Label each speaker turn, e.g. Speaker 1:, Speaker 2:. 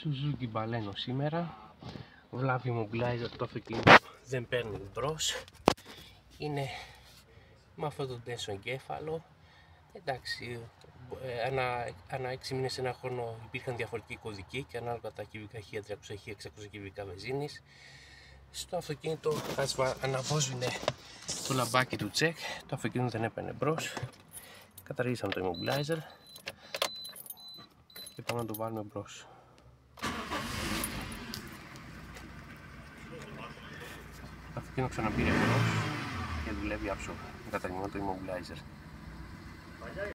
Speaker 1: Suzuki Baleno σήμερα. Βλάβη immobilizer, το αυτοκίνητο δεν παίρνει μπρος. Είναι με αυτό το τέσσο εγκέφαλο. Εντάξει, ανά 6 μήνες, ένα χρόνο υπήρχαν διαφορετικοί κωδικοί και ανάλογα τα κυβικά χ, 300 χ, 600 κυβικά βενζίνης. Στο αυτοκίνητο αναβόζουνε το λαμπάκι του τσεκ, το αυτοκίνητο δεν έπαιρνε μπρος. Καταργήσαμε το immobilizer και πάμε να το βάλουμε μπρος. Το αυτοκίνητο ξαναπήρε μπρος και δουλεύει άψογα. Καταργημένο το immobilizer.